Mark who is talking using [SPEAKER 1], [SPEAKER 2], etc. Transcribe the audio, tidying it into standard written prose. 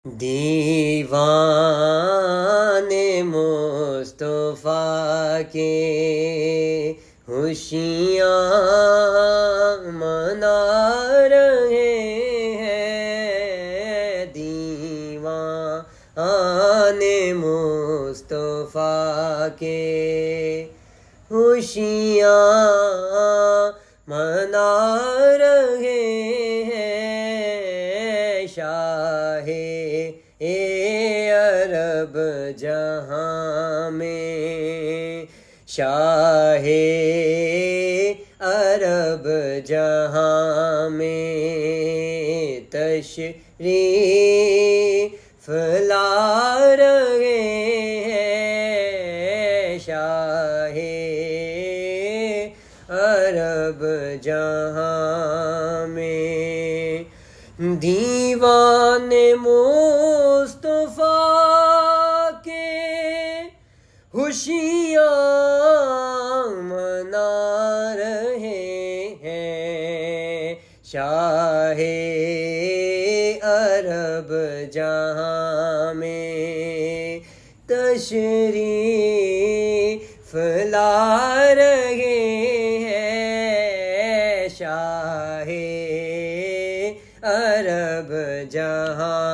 [SPEAKER 1] دیوان مصطفیٰ کے خوشیاں منا رہے ہیں، دیوان مصطفیٰ کے خوشیاں منا رہے ہیں، شاہ عرب جہاں میں، شاہ عرب جہاں میں تشریف لا رہے ہیں، شاہ عرب جہاں میں دیوان مصطفیٰ کے خوشیاں منا رہے ہیں، شاہ عرب جہاں میں تشریف لا رہے ہیں، شاہ عرب جہاں